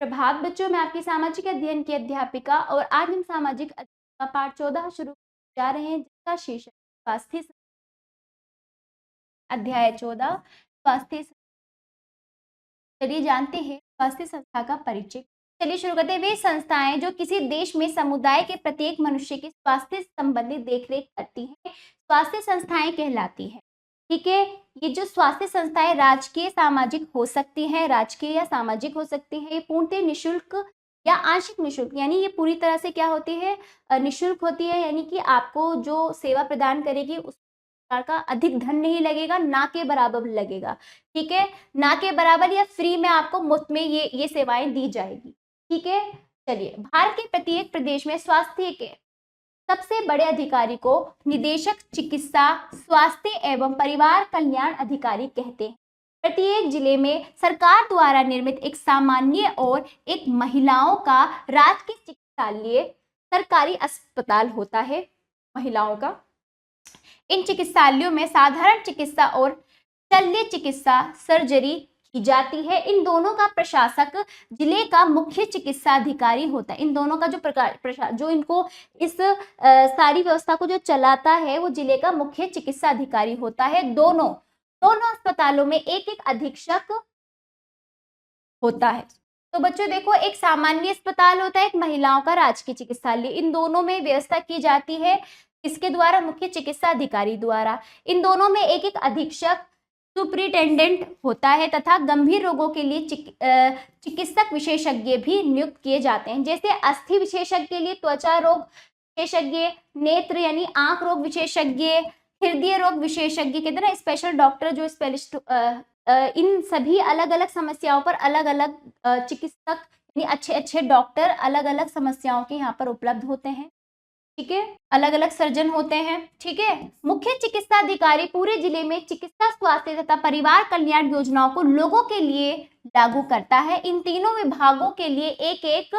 प्रभात बच्चों, मैं आपकी सामाजिक अध्ययन की अध्यापिका और आज हम सामाजिक अध्ययन का पाठ 14 शुरू करने जा रहे हैं, जिसका शीर्षक स्वास्थ्य अध्याय 14 स्वास्थ्य। चलिए जानते हैं स्वास्थ्य संस्था का परिचय। चलिए शुरू करते हैं। वे संस्थाएं जो किसी देश में समुदाय के प्रत्येक मनुष्य की स्वास्थ्य संबंधी देखरेख करती हैं, स्वास्थ्य संस्थाएं कहलाती हैं। ठीक है, ये जो स्वास्थ्य संस्थाएं राजकीय सामाजिक हो सकती हैं, राजकीय या सामाजिक हो सकती हैं, ये पूर्णतः निःशुल्क या आंशिक निःशुल्क, यानी ये पूरी तरह से क्या होती है, निःशुल्क होती है, यानी कि आपको जो सेवा प्रदान करेगी उस प्रकार का अधिक धन नहीं लगेगा, ना के बराबर लगेगा। ठीक है, ना के बराबर या फ्री में आपको मुफ्त में ये सेवाएं दी जाएगी। ठीक है, चलिए भारत के प्रत्येक प्रदेश में स्वास्थ्य के सबसे बड़े अधिकारी को निदेशक चिकित्सा स्वास्थ्य एवं परिवार कल्याण अधिकारी कहते हैं। प्रत्येक जिले में सरकार द्वारा निर्मित एक सामान्य और एक महिलाओं का राजकीय चिकित्सालय सरकारी अस्पताल होता है, महिलाओं का। इन चिकित्सालयों में साधारण चिकित्सा और शल्य चिकित्सा सर्जरी की जाती है। इन दोनों का प्रशासक जिले का मुख्य चिकित्सा अधिकारी होता है। इन दोनों का जो इनको इस सारी व्यवस्था को जो चलाता है वो जिले का मुख्य चिकित्सा अधिकारी होता है। दोनों अस्पतालों में एक एक अधीक्षक होता है। तो बच्चों देखो, एक सामान्य अस्पताल होता है, एक महिलाओं का राजकीय चिकित्सालय। इन दोनों में व्यवस्था की जाती है किसके द्वारा? मुख्य चिकित्सा अधिकारी द्वारा। इन दोनों में एक एक अधीक्षक सुप्रिटेंडेंट होता है तथा गंभीर रोगों के लिए चिकित्सक विशेषज्ञ भी नियुक्त किए जाते हैं। जैसे अस्थि विशेषज्ञ के लिए त्वचा रोग विशेषज्ञ, नेत्र यानी आंख रोग विशेषज्ञ, हृदय रोग विशेषज्ञ के तरह स्पेशल डॉक्टर जो स्पेशलिस्ट, इन सभी अलग अलग समस्याओं पर अलग अलग चिकित्सक यानी अच्छे अच्छे डॉक्टर अलग अलग समस्याओं के यहाँ पर उपलब्ध होते हैं। ठीक है, अलग अलग सर्जन होते हैं। ठीक है, मुख्य चिकित्सा अधिकारी पूरे जिले में चिकित्सा स्वास्थ्य तथा परिवार कल्याण योजनाओं को लोगों के लिए लागू करता है। इन तीनों विभागों के लिए एक एक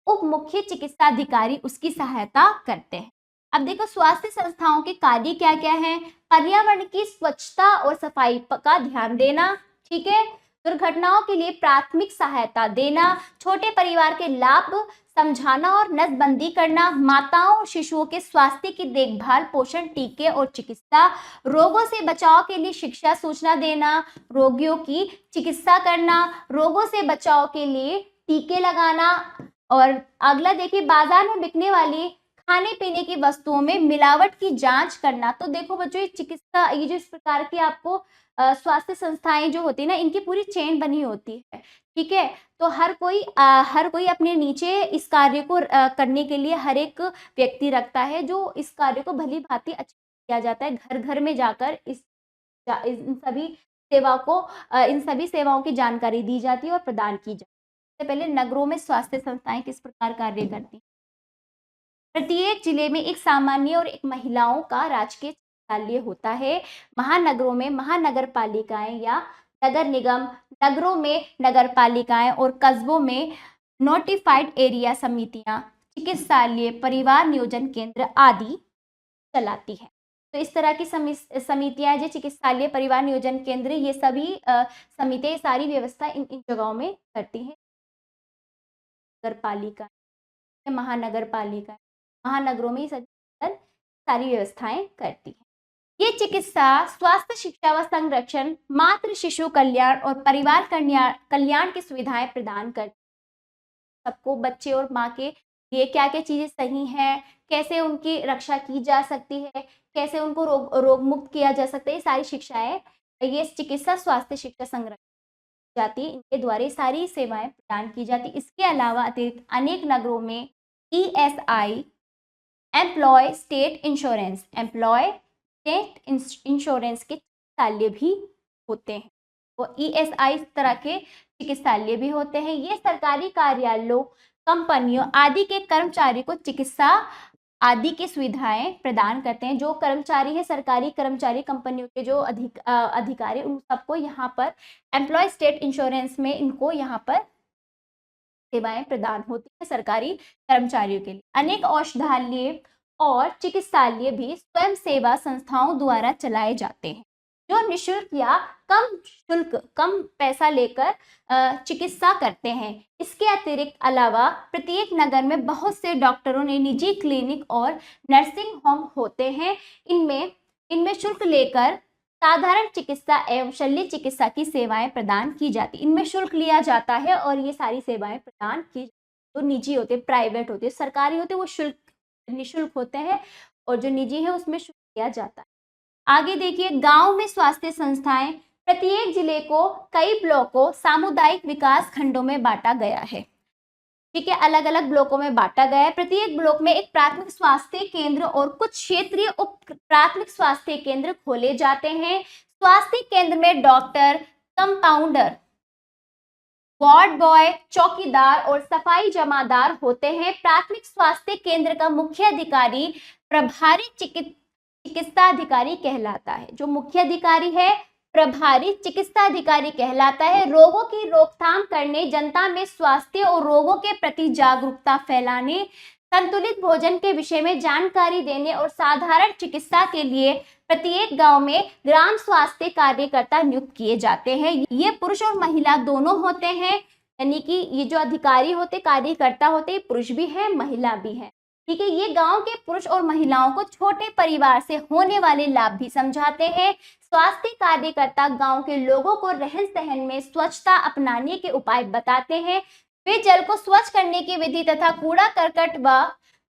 उप मुख्य चिकित्सा अधिकारी उसकी सहायता करते हैं। अब देखो स्वास्थ्य संस्थाओं के कार्य क्या क्या हैं। पर्यावरण की स्वच्छता और सफाई का ध्यान देना। ठीक है, दुर्घटनाओं के लिए प्राथमिक सहायता देना, छोटे परिवार के लाभ समझाना और नसबंदी करना, माताओं और शिशुओं के स्वास्थ्य की देखभाल, पोषण, टीके और चिकित्सा, रोगों से बचाव के लिए शिक्षा सूचना देना, रोगियों की चिकित्सा करना, रोगों से बचाव के लिए टीके लगाना। और अगला देखिए, बाजार में बिकने वाली खाने पीने की वस्तुओं में मिलावट की जांच करना। तो देखो बच्चों, ये चिकित्सा, ये जो इस प्रकार की आपको स्वास्थ्य संस्थाएं जो होती है ना, इनकी पूरी चेन बनी होती है। ठीक है, तो हर कोई अपने नीचे इस कार्य को करने के लिए हर एक व्यक्ति रखता है, जो इस कार्य को भली भांति अच्छा किया जाता है। घर घर में जाकर इन सभी सेवाओं की जानकारी दी जाती है और प्रदान की जाती है। सबसे पहले नगरों में स्वास्थ्य संस्थाएं किस प्रकार कार्य करती हैं। प्रत्येक जिले में एक सामान्य और एक महिलाओं का राजकीय चिकित्सालय होता है। महानगरों में महानगर पालिकाएं या नगर निगम, नगरों में नगर पालिकाएं और कस्बों में नोटिफाइड एरिया समितियां चिकित्सालय, परिवार नियोजन केंद्र आदि चलाती है। तो इस तरह की समितियां जो चिकित्सालय, परिवार नियोजन केंद्र, ये सभी समितियां सारी व्यवस्था इन जगहों में करती हैं। नगर पालिका, महानगर पालिका, महानगरों में सारी व्यवस्थाएं करती है। ये चिकित्सा, स्वास्थ्य, शिक्षा व संरक्षण, मातृ शिशु कल्याण और परिवार कल्याण की सुविधाएं प्रदान करती है। सबको, बच्चे और माँ के लिए क्या क्या चीजें सही हैं, कैसे उनकी रक्षा की जा सकती है, कैसे उनको रोग मुक्त किया जा सकता है, ये सारी शिक्षाएं ये चिकित्सा, स्वास्थ्य, शिक्षा, संरक्षण जाती है, इनके द्वारा सारी सेवाएं प्रदान की जाती। इसके अलावा अतिरिक्त अनेक नगरों में ESI एम्प्लॉय स्टेट इंश्योरेंस के चिकित्सालय भी होते हैं। वो ESI इस तरह के चिकित्सालय भी होते हैं। ये सरकारी कार्यालयों, कंपनियों आदि के कर्मचारी को चिकित्सा आदि की सुविधाएं प्रदान करते हैं। जो कर्मचारी है, सरकारी कर्मचारी, कंपनियों के जो अधिकारी, उन सबको यहाँ पर एम्प्लॉय स्टेट इंश्योरेंस में इनको यहाँ पर सेवाएं प्रदान होती है सरकारी कर्मचारियों के लिए। अनेक औषधालय और चिकित्सालय भी स्वयं सेवा संस्थाओं द्वारा चलाए जाते हैं। जो निःशुल्क या कम पैसा लेकर चिकित्सा करते हैं। इसके अतिरिक्त अलावा प्रत्येक नगर में बहुत से डॉक्टरों ने निजी क्लिनिक और नर्सिंग होम होते हैं। इनमें शुल्क लेकर साधारण चिकित्सा एवं शल्य चिकित्सा की सेवाएं प्रदान की जाती। इनमें शुल्क लिया जाता है और ये सारी सेवाएं प्रदान की, तो निजी होते, प्राइवेट होते, सरकारी होते, वो शुल्क निःशुल्क होते हैं, और जो निजी है उसमें शुल्क लिया जाता है। आगे देखिए, गांव में स्वास्थ्य संस्थाएं। प्रत्येक जिले को कई ब्लॉकों, सामुदायिक विकास खंडों में बांटा गया है। ठीक है, अलग अलग ब्लॉकों में बांटा गया है। प्रत्येक ब्लॉक में एक प्राथमिक स्वास्थ्य केंद्र और कुछ क्षेत्रीय उप प्राथमिक स्वास्थ्य केंद्र खोले जाते हैं। स्वास्थ्य केंद्र में डॉक्टर, कंपाउंडर, वार्ड बॉय, चौकीदार और सफाई जमादार होते हैं। प्राथमिक स्वास्थ्य केंद्र का मुख्य अधिकारी प्रभारी चिकित्सा अधिकारी कहलाता है। जो मुख्य अधिकारी है प्रभारी चिकित्सा अधिकारी कहलाता है। रोगों की रोकथाम करने, जनता में स्वास्थ्य और रोगों के प्रति जागरूकता फैलाने, संतुलित भोजन के विषय में जानकारी देने और साधारण चिकित्सा के लिए प्रत्येक गांव में ग्राम स्वास्थ्य कार्यकर्ता नियुक्त किए जाते हैं। ये पुरुष और महिला दोनों होते हैं, यानी कि ये जो अधिकारी होते, कार्यकर्ता होते, पुरुष भी हैं, महिला भी हैं। ठीक है, ये गांव के पुरुष और महिलाओं को छोटे परिवार से होने वाले लाभ भी समझाते हैं। स्वास्थ्य कार्यकर्ता गांव के लोगों को रहन सहन में स्वच्छता अपनाने के उपाय बताते हैं। वे जल को स्वच्छ करने की विधि तथा कूड़ा करकट व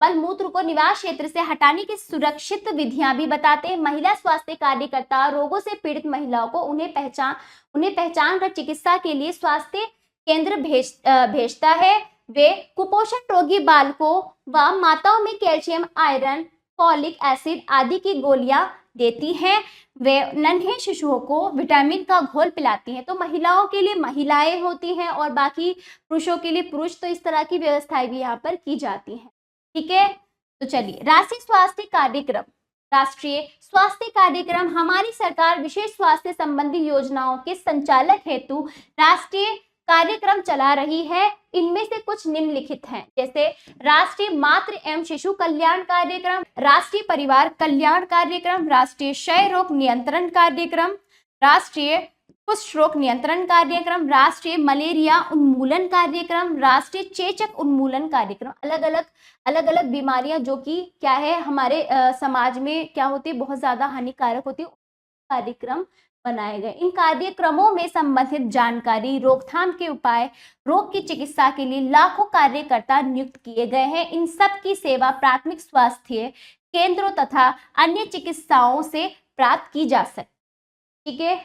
मल मूत्र को निवास क्षेत्र से हटाने की सुरक्षित विधियां भी बताते हैं। महिला स्वास्थ्य कार्यकर्ता रोगों से पीड़ित महिलाओं को उन्हें पहचान कर चिकित्सा के लिए स्वास्थ्य केंद्र भेजता है। वे कुपोषण रोगी बालकों व माताओं में कैल्शियम, आयरन, फॉलिक एसिड आदि की गोलियां देती हैं। वे नन्हे शिशुओं को विटामिन का घोल पिलाती हैं। तो महिलाओं के लिए महिलाएं होती हैं और बाकी पुरुषों के लिए पुरुष। तो इस तरह की व्यवस्थाएं भी यहाँ पर की जाती हैं। ठीक है, तो चलिए, राष्ट्रीय स्वास्थ्य कार्यक्रम। राष्ट्रीय स्वास्थ्य कार्यक्रम हमारी सरकार विशेष स्वास्थ्य संबंधी योजनाओं के संचालक हेतु राष्ट्रीय कार्यक्रम चला रही है। इनमें से कुछ निम्नलिखित हैं, जैसे राष्ट्रीय मातृ एवं शिशु कल्याण कार्यक्रम, राष्ट्रीय परिवार कल्याण कार्यक्रम, राष्ट्रीय क्षय रोग नियंत्रण कार्यक्रम, राष्ट्रीय कुष्ठ रोग नियंत्रण कार्यक्रम, राष्ट्रीय मलेरिया उन्मूलन कार्यक्रम, राष्ट्रीय चेचक उन्मूलन कार्यक्रम। अलग अलग बीमारियां जो कि क्या है हमारे समाज में क्या होती है, बहुत ज्यादा हानिकारक होती है, कार्यक्रम बनाए गए। इन कार्यक्रमों में संबंधित जानकारी, रोकथाम के उपाय, रोग की चिकित्सा के लिए लाखों कार्यकर्ता नियुक्त किए गए हैं। इन सब की सेवा प्राथमिक स्वास्थ्य केंद्रों तथा अन्य चिकित्साओं से प्राप्त की जा सकती। ठीक है,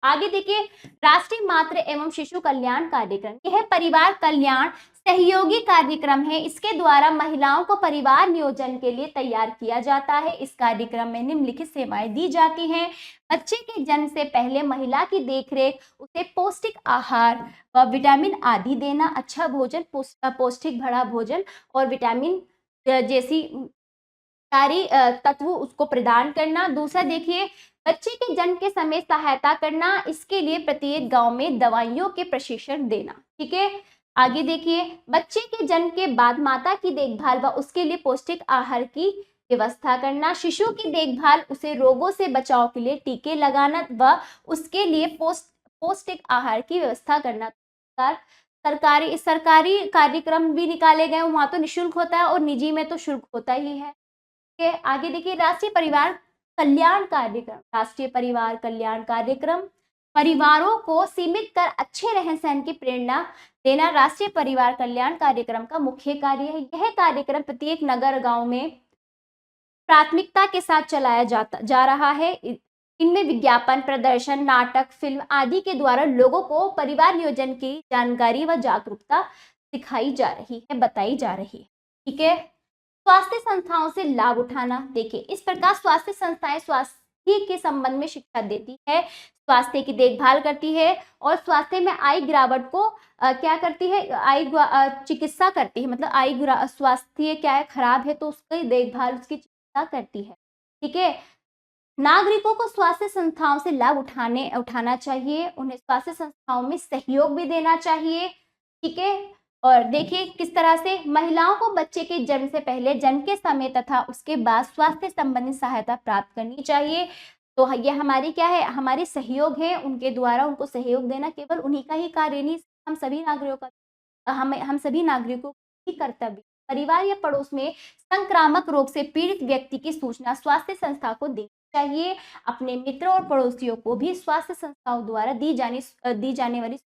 आगे देखिए, राष्ट्रीय मातृ एवं शिशु कल्याण कार्यक्रम। यह परिवार कल्याण सहयोगी कार्यक्रम है। इसके द्वारा महिलाओं को परिवार नियोजन के लिए तैयार किया जाता है। इस कार्यक्रम में निम्नलिखित सेवाएं दी जाती हैं। बच्चे के जन्म से पहले महिला की देखरेख, उसे पौष्टिक आहार व विटामिन आदि देना, अच्छा भोजन, पौष्टिक भरा भोजन और विटामिन जैसी सारी तत्व उसको प्रदान करना। दूसरा देखिए, बच्चे के जन्म के समय सहायता करना, इसके लिए प्रत्येक गांव में दवाइयों के प्रशिक्षण देना। ठीक है, आगे देखिए, बच्चे के जन्म के बाद माता की देखभाल व उसके लिए पौष्टिक आहार की व्यवस्था करना, शिशु की देखभाल, उसे रोगों से बचाव के लिए टीके लगाना व उसके लिए पौष्टिक आहार की व्यवस्था करना। सरकारी कार्यक्रम भी निकाले गए, वहां तो निःशुल्क होता है और निजी में तो शुल्क होता ही है। आगे देखिए, राष्ट्रीय परिवार कल्याण कार्यक्रम। राष्ट्रीय परिवार कल्याण कार्यक्रम परिवारों को सीमित कर अच्छे रहन सहन की प्रेरणा देना राष्ट्रीय परिवार कल्याण कार्यक्रम का मुख्य कार्य है। यह कार्यक्रम प्रत्येक नगर गांव में प्राथमिकता के साथ चलाया जा रहा है। इनमें विज्ञापन, प्रदर्शन, नाटक, फिल्म आदि के द्वारा लोगों को परिवार नियोजन की जानकारी व जागरूकता सिखाई जा रही है, बताई जा रही है। ठीक है, स्वास्थ्य संस्थाओं से लाभ उठाना। देखिए, इस प्रकार स्वास्थ्य संस्थाएं स्वास्थ्य के संबंध में शिक्षा देती है, स्वास्थ्य की देखभाल करती है और स्वास्थ्य में आई गिरावट को क्या करती है, चिकित्सा करती है। मतलब स्वास्थ्य क्या है, खराब है तो उसकी देखभाल, उसकी चिकित्सा करती है। ठीक है, नागरिकों को स्वास्थ्य संस्थाओं से लाभ उठाना चाहिए, उन्हें स्वास्थ्य संस्थाओं में सहयोग भी देना चाहिए। ठीक है, और देखिए किस तरह से महिलाओं को बच्चे के जन्म से पहले, जन्म के समय तथा उसके बाद स्वास्थ्य संबंधी सहायता प्राप्त करनी चाहिए। तो ये हमारी क्या है, हमारी सहयोग है उनके द्वारा, उनको सहयोग देना केवल उन्हीं का ही कार्य नहीं, हम सभी नागरिकों का, हम सभी नागरिकों की कर्तव्य। परिवार या पड़ोस में संक्रामक रोग से पीड़ित व्यक्ति की सूचना स्वास्थ्य संस्था को देनी चाहिए। अपने मित्रों और पड़ोसियों को भी स्वास्थ्य संस्थाओं द्वारा दी जाने वाली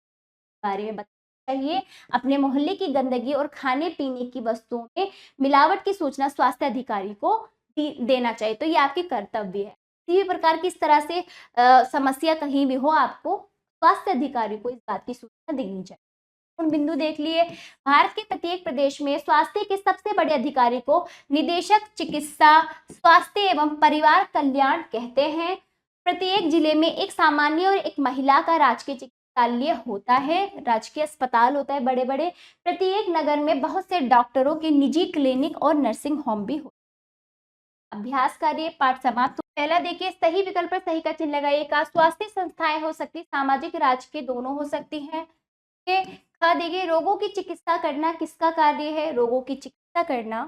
बारे में बताना चाहिए। अपने मोहल्ले की गंदगी और खाने पीने की वस्तुओं में मिलावट की सूचना स्वास्थ्य अधिकारी को देना चाहिए। तो ये आपके कर्तव्य है। किसी भी प्रकार की इस तरह से समस्या कहीं भी हो, आपको स्वास्थ्य अधिकारी को इस बात की सूचना देनी चाहिए। बिंदु देख लिए। भारत के प्रत्येक प्रदेश में स्वास्थ्य के सबसे बड़े अधिकारी को निदेशक चिकित्सा स्वास्थ्य एवं परिवार कल्याण कहते हैं। प्रत्येक जिले में एक सामान्य और एक महिला का राजकीय चिकित्सालय होता है, राजकीय अस्पताल होता है बड़े बड़े। प्रत्येक नगर में बहुत से डॉक्टरों के निजी क्लिनिक और नर्सिंग होम भी होते हैं। अभ्यास कार्य पाठ समाप्त। पहला देखिए, सही विकल्प पर सही का चिन्ह लगाइए। स्वास्थ्य संस्थाएं हो सकती, सामाजिक राजकीय दोनों हो सकती हैं। ख देखिए, रोगों की चिकित्सा करना किसका कार्य है? रोगों की चिकित्सा करना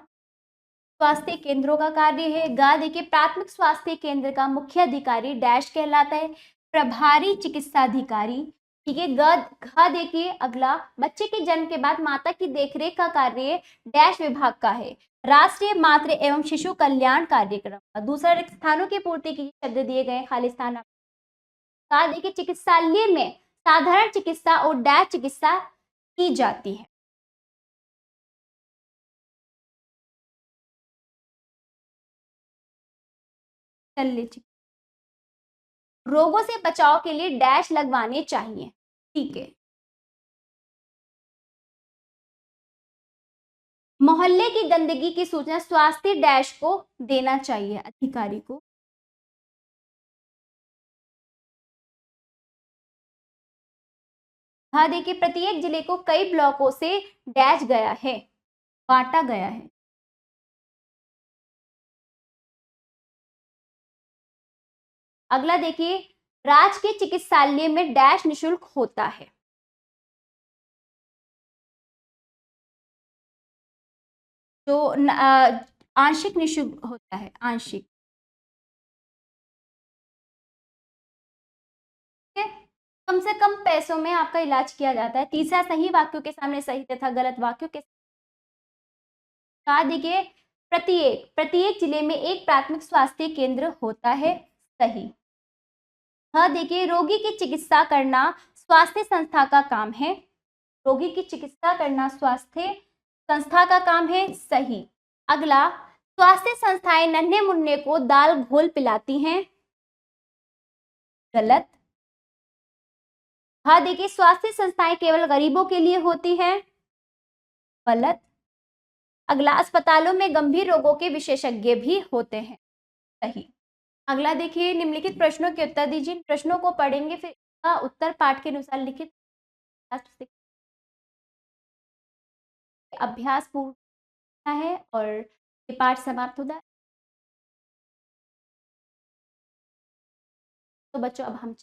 स्वास्थ्य केंद्रों का कार्य है। ग देखिए, प्राथमिक स्वास्थ्य केंद्र का मुख्य अधिकारी डैश कहलाता है, प्रभारी चिकित्सा अधिकारी। ठीक है। घ देखिए, अगला, बच्चे के जन्म के बाद माता की देखरेख का कार्य डैश विभाग का है, राष्ट्रीय मातृ एवं शिशु कल्याण कार्यक्रम का। दूसरा, रिक्त स्थानों की पूर्ति की शब्द दिए गए, खाली स्थान। देखिए, चिकित्सालय में साधारण चिकित्सा और डैश चिकित्सा की जाती है। रोगों से बचाव के लिए डैश लगवाने चाहिए। ठीक है। मोहल्ले की गंदगी की सूचना स्वास्थ्य डैश को देना चाहिए, अधिकारी को। हाँ देखिए, प्रत्येक जिले को कई ब्लॉकों से डैश गया है, बांटा गया है। अगला देखिए, राजकीय चिकित्सालय में डैश निशुल्क होता है। तो आंशिक निशुल्क होता है, आंशिक। कम से कम पैसों में आपका इलाज किया जाता है। तीसरा, सही वाक्यों के सामने सही तथा गलत वाक्यों के साथ देखिए, प्रत्येक प्रत्येक जिले में एक प्राथमिक स्वास्थ्य केंद्र होता है, सही। हाँ देखिए, रोगी की चिकित्सा करना स्वास्थ्य संस्था का काम है, रोगी की चिकित्सा करना स्वास्थ्य संस्था का काम है, सही। अगला, स्वास्थ्य संस्थाएं नन्हे मुन्ने को दाल घोल पिलाती हैं, गलत। हाँ देखिए, स्वास्थ्य संस्थाएं केवल गरीबों के लिए होती हैं, गलत। अगला, अस्पतालों में गंभीर रोगों के विशेषज्ञ भी होते हैं, सही। अगला देखिए, निम्नलिखित प्रश्नों के उत्तर दीजिए। इन प्रश्नों को पढ़ेंगे, फिर इसका उत्तर पाठ के अनुसार लिखित अभ्यास पूर्ण है और ये पाठ समाप्त होता है। तो बच्चों, अब हम